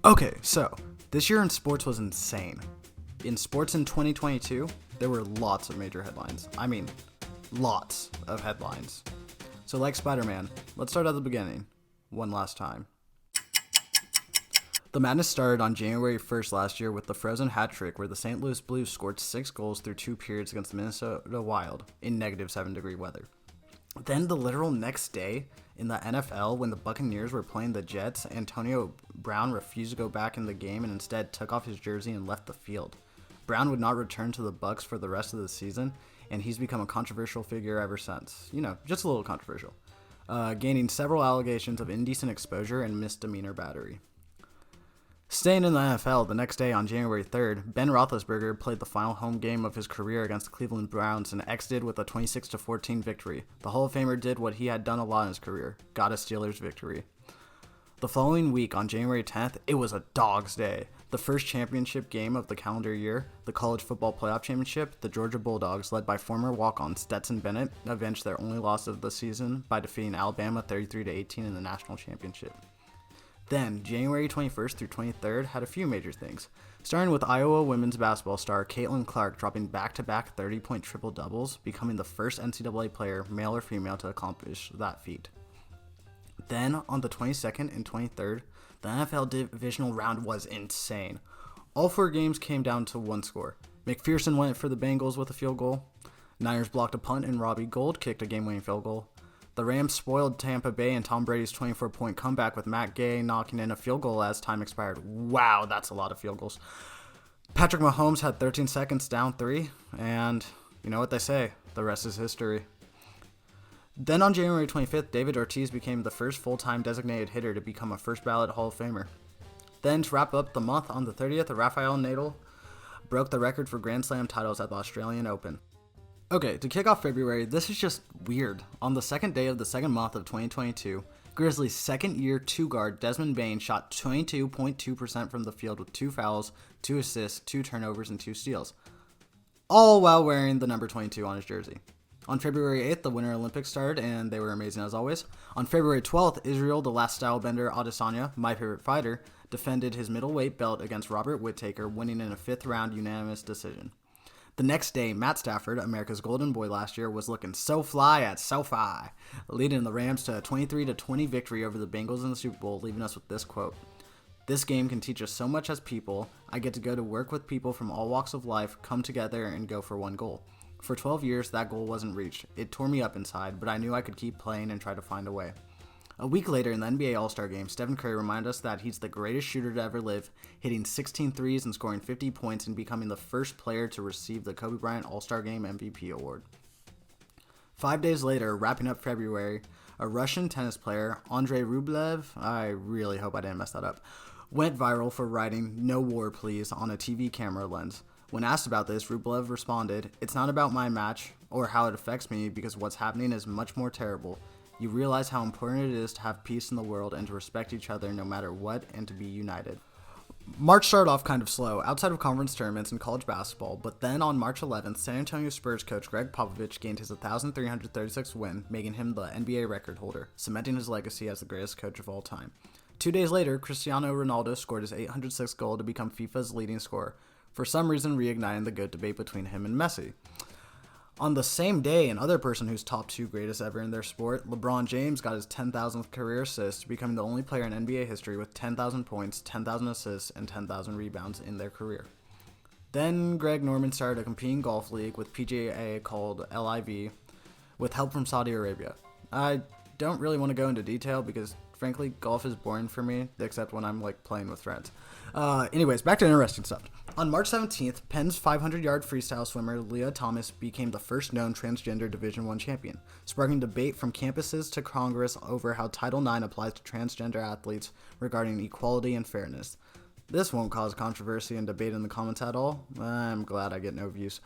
Okay, so this year in sports was insane. In sports in 2022, there were lots of major headlines. I mean, lots of headlines. So like Spider-Man, let's start at the beginning, one last time. The madness started on January 1st last year with the Frozen hat trick where the St. Louis Blues scored 6 goals through 2 periods against the Minnesota Wild in negative 7-degree weather. Then the literal next day in the NFL, when the Buccaneers were playing the Jets, Antonio Brown refused to go back in the game and instead took off his jersey and left the field. Brown would not return to the Bucs for the rest of the season, and he's become a controversial figure ever since. You know, just a little controversial. Gaining several allegations of indecent exposure and misdemeanor battery. Staying in the NFL, the next day on January 3rd, Ben Roethlisberger played the final home game of his career against the Cleveland Browns and exited with a 26-14 victory. The Hall of Famer did what he had done a lot in his career, got a Steelers victory. The following week, on January 10th, it was a Dog's Day. The first championship game of the calendar year, the College Football Playoff Championship, the Georgia Bulldogs, led by former walk-on Stetson Bennett, avenged their only loss of the season by defeating Alabama 33-18 in the national championship. Then, January 21st through 23rd had a few major things, starting with Iowa women's basketball star Caitlin Clark dropping back-to-back 30-point triple-doubles, becoming the first NCAA player, male or female, to accomplish that feat. Then, on the 22nd and 23rd, the NFL divisional round was insane. All 4 games came down to one score. McPherson went for the Bengals with a field goal. Niners blocked a punt and Robbie Gould kicked a game-winning field goal. The Rams spoiled Tampa Bay and Tom Brady's 24-point comeback with Matt Gay knocking in a field goal as time expired. Wow, that's a lot of field goals. Patrick Mahomes had 13 seconds down 3, and you know what they say, the rest is history. Then on January 25th, David Ortiz became the first full-time designated hitter to become a first-ballot Hall of Famer. Then to wrap up the month on the 30th, Rafael Nadal broke the record for Grand Slam titles at the Australian Open. Okay, to kick off February, this is just weird. On the second day of the second month of 2022, Grizzlies' second-year two-guard Desmond Bane shot 22.2% from the field with 2 fouls, 2 assists, 2 turnovers, and 2 steals, all while wearing the number 22 on his jersey. On February 8th, the Winter Olympics started, and they were amazing as always. On February 12th, Israel, the last stylebender Adesanya, my favorite fighter, defended his middleweight belt against Robert Whittaker, winning in a 5th-round unanimous decision. The next day, Matt Stafford, America's golden boy last year, was looking so fly at SoFi, leading the Rams to a 23-20 victory over the Bengals in the Super Bowl, leaving us with this quote: "This game can teach us so much as people. I get to go to work with people from all walks of life, come together, and go for one goal. For 12 years, that goal wasn't reached. It tore me up inside, but I knew I could keep playing and try to find a way." A week later in the NBA All-Star Game, Stephen Curry reminded us that he's the greatest shooter to ever live, hitting 16 threes and scoring 50 points and becoming the first player to receive the Kobe Bryant All-Star Game MVP award. 5 days later, wrapping up February, a Russian tennis player, Andrei Rublev, I really hope I didn't mess that up, went viral for writing "No war, please" on a TV camera lens. When asked about this, Rublev responded, "It's not about my match or how it affects me because what's happening is much more terrible. You realize how important it is to have peace in the world and to respect each other no matter what and to be united." March started off kind of slow outside of conference tournaments and college basketball, but then on March 11th, San Antonio Spurs coach Greg Popovich gained his 1,336th win, making him the NBA record holder, cementing his legacy as the greatest coach of all time. 2 days later, Cristiano Ronaldo scored his 806th goal to become FIFA's leading scorer, for some reason reigniting the GOAT debate between him and Messi. On the same day, another person who's top 2 greatest ever in their sport, LeBron James, got his 10,000th career assist, becoming the only player in NBA history with 10,000 points, 10,000 assists, and 10,000 rebounds in their career. Then Greg Norman started a competing golf league with PGA called LIV, with help from Saudi Arabia. I don't really want to go into detail because, frankly, golf is boring for me, except when I'm playing with friends. Anyways, back to interesting stuff. On March 17th, Penn's 500-yard freestyle swimmer Leah Thomas became the first known transgender Division I champion, sparking debate from campuses to Congress over how Title IX applies to transgender athletes regarding equality and fairness. This won't cause controversy and debate in the comments at all. I'm glad I get no views.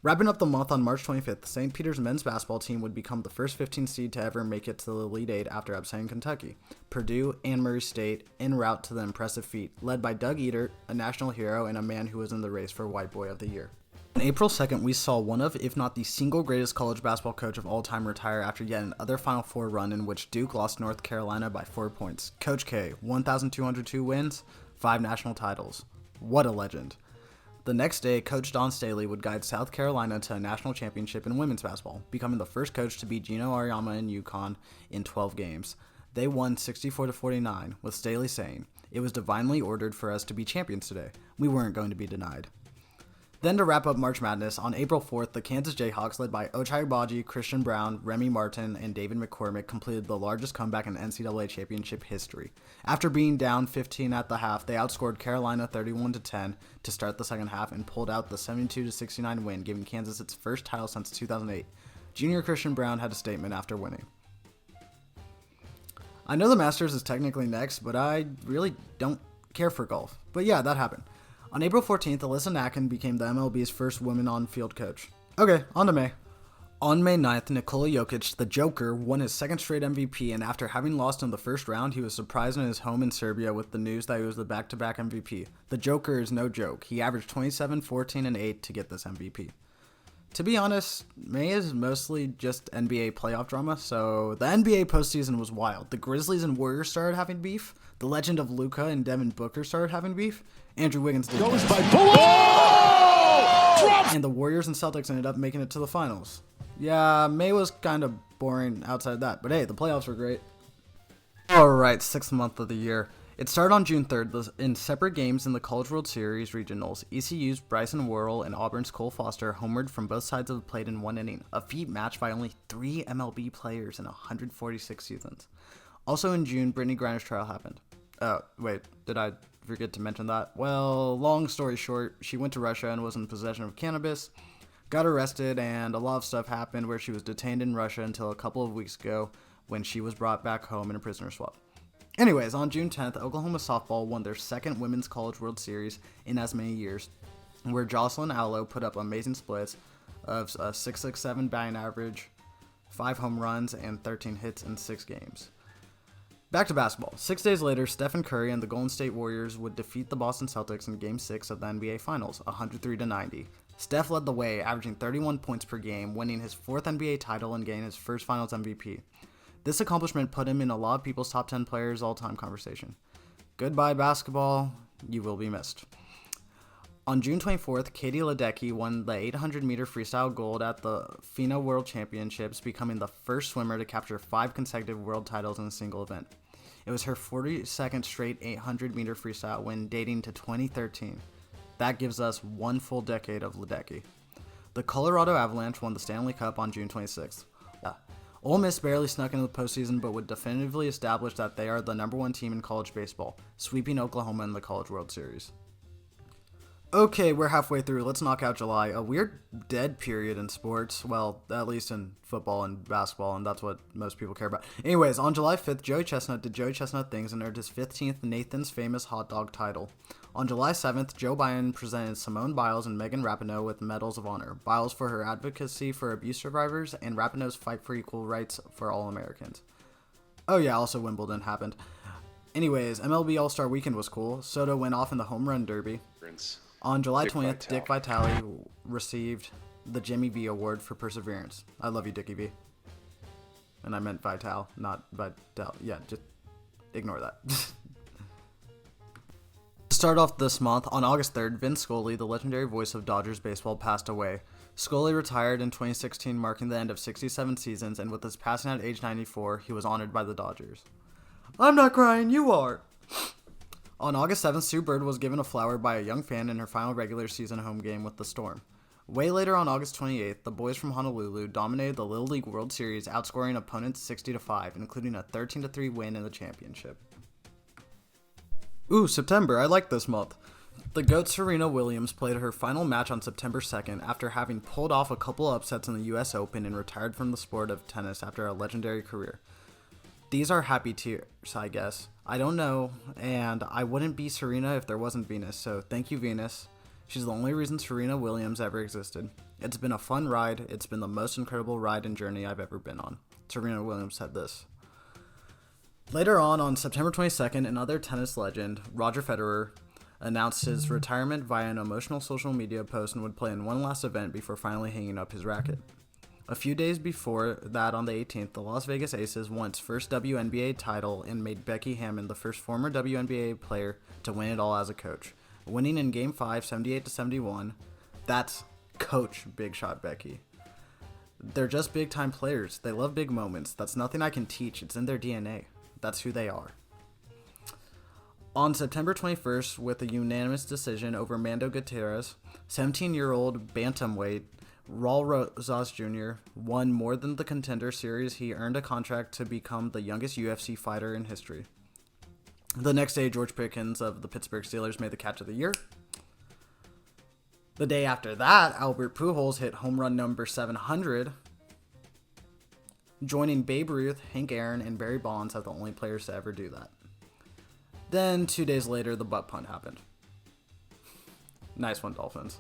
Wrapping up the month on March 25th, the St. Peter's men's basketball team would become the first 15 seed to ever make it to the Elite Eight after upsetting Kentucky, Purdue, and Murray State en route to the impressive feat, led by Doug Edert, a national hero and a man who was in the race for White Boy of the Year. On April 2nd, we saw one of, if not the single greatest college basketball coach of all time retire after yet another Final Four run in which Duke lost North Carolina by 4 points. Coach K, 1,202 wins, 5 national titles. What a legend. The next day, Coach Don Staley would guide South Carolina to a national championship in women's basketball, becoming the first coach to beat Gino Auriemma and UConn in 12 games. They won 64-49, with Staley saying, "It was divinely ordered for us to be champions today. We weren't going to be denied." Then to wrap up March Madness, on April 4th, the Kansas Jayhawks, led by Ochai Agbaji, Christian Brown, Remy Martin, and David McCormick, completed the largest comeback in NCAA championship history. After being down 15 at the half, they outscored Carolina 31-10 to start the second half and pulled out the 72-69 win, giving Kansas its first title since 2008. Junior Christian Brown had a statement after winning. I know the Masters is technically next, but I really don't care for golf. But yeah, that happened. On April 14th, Alyssa Nakken became the MLB's first woman on-field coach. Okay, on to May. On May 9th, Nikola Jokic, the Joker, won his second straight MVP, and after having lost in the first round, he was surprised in his home in Serbia with the news that he was the back-to-back MVP. The Joker is no joke. He averaged 27, 14, and 8 to get this MVP. To be honest, May is mostly just NBA playoff drama, so the NBA postseason was wild. The Grizzlies and Warriors started having beef. The legend of Luka and Devin Booker started having beef. Andrew Wiggins did. Goes by and the Warriors and Celtics ended up making it to the finals. Yeah, May was kind of boring outside of that, but hey, the playoffs were great. Alright, 6th month of the year. It started on June 3rd in separate games in the College World Series regionals. ECU's Bryson Worrell and Auburn's Cole Foster homered from both sides of the plate in one inning, a feat matched by only 3 MLB players in 146 seasons. Also in June, Brittany Griner's trial happened. Oh, wait, did I forget to mention that? Well, long story short, she went to Russia and was in possession of cannabis, got arrested, and a lot of stuff happened where she was detained in Russia until a couple of weeks ago when she was brought back home in a prisoner swap. Anyways, on June 10th, Oklahoma softball won their second Women's College World Series in as many years, where Jocelyn Allo put up amazing splits of a .667 batting average, 5 home runs, and 13 hits in 6 games. Back to basketball. 6 days later, Stephen Curry and the Golden State Warriors would defeat the Boston Celtics in Game 6 of the NBA Finals, 103-90. Steph led the way, averaging 31 points per game, winning his 4th NBA title and gaining his first Finals MVP. This accomplishment put him in a lot of people's top 10 players all-time conversation. Goodbye, basketball. You will be missed. On June 24th, Katie Ledecky won the 800-meter freestyle gold at the FINA World Championships, becoming the first swimmer to capture 5 consecutive world titles in a single event. It was her 42nd straight 800-meter freestyle win, dating to 2013. That gives us 1 full decade of Ledecky. The Colorado Avalanche won the Stanley Cup on June 26th. Ole Miss barely snuck into the postseason, but would definitively establish that they are the number 1 team in college baseball, sweeping Oklahoma in the College World Series. Okay, we're halfway through. Let's knock out July. A weird dead period in sports. Well, at least in football and basketball, and that's what most people care about. Anyways, on July 5th, Joey Chestnut did Joey Chestnut things and earned his 15th Nathan's Famous Hot Dog title. On July 7th, Joe Biden presented Simone Biles and Megan Rapinoe with Medals of Honor. Biles for her advocacy for abuse survivors, and Rapinoe's fight for equal rights for all Americans. Oh yeah, also Wimbledon happened. Anyways, MLB All-Star Weekend was cool. Soto went off in the Home Run Derby. On July 20th, Dick Vitale received the Jimmy V Award for Perseverance. I love you, Dickie V. And I meant Vital, not Vital. Yeah, just ignore that. To start off this month, on August 3rd, Vince Scully, the legendary voice of Dodgers baseball, passed away. Scully retired in 2016, marking the end of 67 seasons, and with his passing at age 94, he was honored by the Dodgers. I'm not crying, you are! On August 7th, Sue Bird was given a flower by a young fan in her final regular season home game with the Storm. Way later on August 28th, the boys from Honolulu dominated the Little League World Series, outscoring opponents 60-5, including a 13-3 win in the championship. Ooh, September, I like this month. The GOAT Serena Williams played her final match on September 2nd after having pulled off a couple upsets in the US Open and retired from the sport of tennis after a legendary career. These are happy tears, I guess. I don't know, and I wouldn't be Serena if there wasn't Venus, so thank you, Venus. She's the only reason Serena Williams ever existed. It's been a fun ride. It's been the most incredible ride and journey I've ever been on. Serena Williams said this. Later on September 22nd, another tennis legend, Roger Federer, announced his retirement via an emotional social media post and would play in one last event before finally hanging up his racket. A few days before that, on the 18th, the Las Vegas Aces won its first WNBA title and made Becky Hammon the first former WNBA player to win it all as a coach, winning in Game 5, 78-71. That's Coach Big Shot Becky. They're just big-time players. They love big moments. That's nothing I can teach. It's in their DNA. That's who they are. On September 21st, with a unanimous decision over Mando Gutierrez, 17-year-old bantamweight Raul Rosas Jr. won more than the Contender Series. He earned a contract to become the youngest UFC fighter in history. The next day, George Pickens of the Pittsburgh Steelers made the Catch of the Year. The day after that, Albert Pujols hit home run number 700, joining Babe Ruth, Hank Aaron, and Barry Bonds as the only players to ever do that. Then, 2 days later, the butt punt happened. Nice one, Dolphins.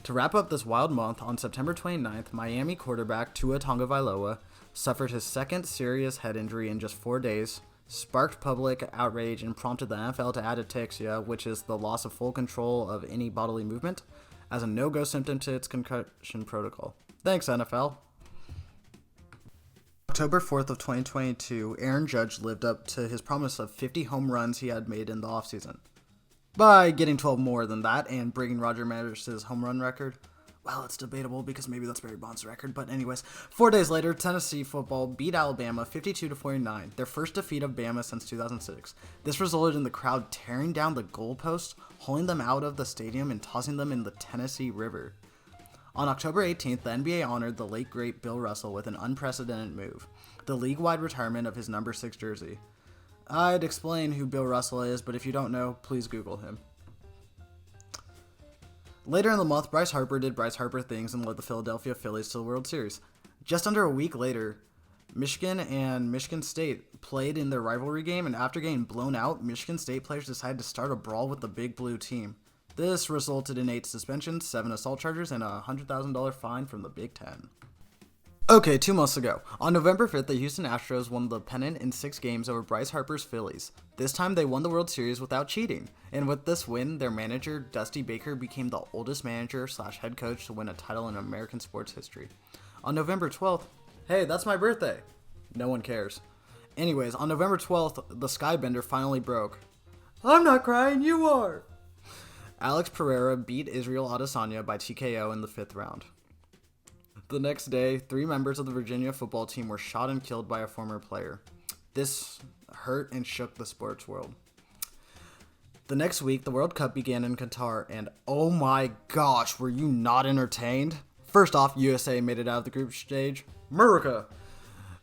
To wrap up this wild month, on September 29th, Miami quarterback Tua Tagovailoa suffered his second serious head injury in just 4 days, sparked public outrage, and prompted the NFL to add ataxia, which is the loss of full control of any bodily movement, as a no-go symptom to its concussion protocol. Thanks, NFL. October 4th of 2022, Aaron Judge lived up to his promise of 50 home runs he had made in the offseason, by getting 12 more than that and breaking Roger Maris's home run record. Well, it's debatable because maybe that's Barry Bonds' record, but anyways, 4 days later, Tennessee football beat Alabama 52-49, their first defeat of Bama since 2006. This resulted in the crowd tearing down the goalposts, hauling them out of the stadium, and tossing them in the Tennessee River. On October 18th, the NBA honored the late great Bill Russell with an unprecedented move, the league-wide retirement of his number 6 jersey. I'd explain who Bill Russell is, but if you don't know, please Google him. Later in the month, Bryce Harper did Bryce Harper things and led the Philadelphia Phillies to the World Series. Just under a week later, Michigan and Michigan State played in their rivalry game, and after getting blown out, Michigan State players decided to start a brawl with the Big Blue team. This resulted in 8 suspensions, 7 assault charges, and a $100,000 fine from the Big Ten. Okay, 2 months ago, on November 5th, the Houston Astros won the pennant in 6 games over Bryce Harper's Phillies. This time, they won the World Series without cheating, and with this win, their manager, Dusty Baker, became the oldest manager/head coach to win a title in American sports history. On November 12th, hey, that's my birthday. No one cares. Anyways, on November 12th, the Skybender finally broke. I'm not crying, you are! Alex Pereira beat Israel Adesanya by TKO in the 5th round. The next day, 3 members of the Virginia football team were shot and killed by a former player. This hurt and shook the sports world. The next week, the World Cup began in Qatar, and oh my gosh, were you not entertained? First off, USA made it out of the group stage. America!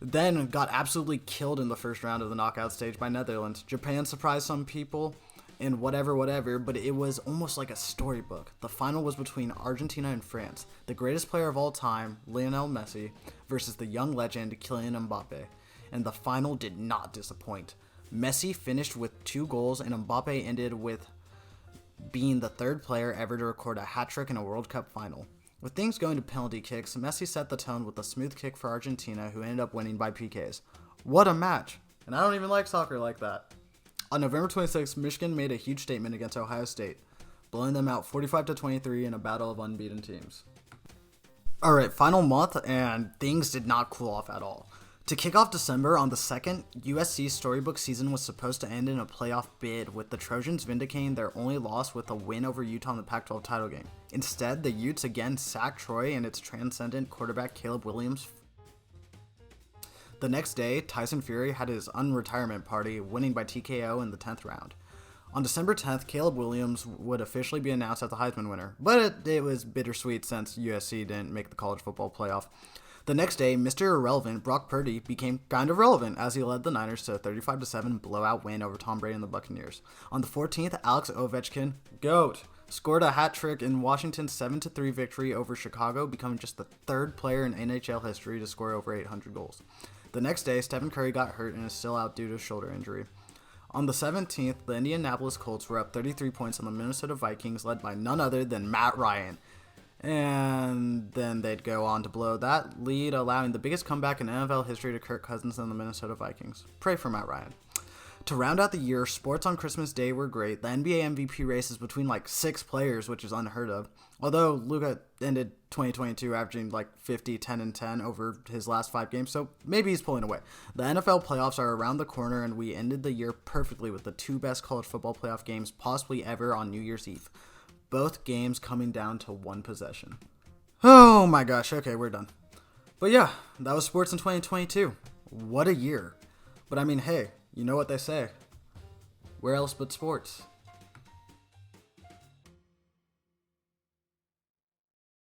Then got absolutely killed in the first round of the knockout stage by Netherlands. Japan surprised some people, and whatever, but it was almost like a storybook. The final was between Argentina and France, the greatest player of all time, Lionel Messi, versus the young legend, Kylian Mbappe. And the final did not disappoint. Messi finished with 2 goals, and Mbappe ended with being the 3rd player ever to record a hat-trick in a World Cup final. With things going to penalty kicks, Messi set the tone with a smooth kick for Argentina, who ended up winning by PKs. What a match! And I don't even like soccer like that. On November 26th, Michigan made a huge statement against Ohio State, blowing them out 45-23 in a battle of unbeaten teams. Alright, final month, and things did not cool off at all. To kick off December, on the 2nd, USC's storybook season was supposed to end in a playoff bid, with the Trojans vindicating their only loss with a win over Utah in the Pac-12 title game. Instead, the Utes again sacked Troy and its transcendent quarterback Caleb Williams. The next day, Tyson Fury had his unretirement party, winning by TKO in the 10th round. On December 10th, Caleb Williams would officially be announced as the Heisman winner, but it was bittersweet since USC didn't make the college football playoff. The next day, Mr. Irrelevant Brock Purdy became kind of relevant as he led the Niners to a 35-7 blowout win over Tom Brady and the Buccaneers. On the 14th, Alex Ovechkin, GOAT, scored a hat trick in Washington's 7-3 victory over Chicago, becoming just the 3rd player in NHL history to score over 800 goals. The next day, Stephen Curry got hurt and is still out due to a shoulder injury. On the 17th, the Indianapolis Colts were up 33 points on the Minnesota Vikings, led by none other than Matt Ryan. And then they'd go on to blow that lead, allowing the biggest comeback in NFL history to Kirk Cousins and the Minnesota Vikings. Pray for Matt Ryan. To round out the year, sports on Christmas Day were great. The NBA MVP race is between like 6 players, which is unheard of. Although Luka ended 2022 averaging like 50, 10, and 10 over his last 5 games, so maybe he's pulling away. The NFL playoffs are around the corner, and we ended the year perfectly with the 2 best college football playoff games possibly ever on New Year's Eve. Both games coming down to 1 possession. Oh my gosh, okay, we're done. But yeah, that was sports in 2022. What a year. But I mean, hey, you know what they say. Where else but sports?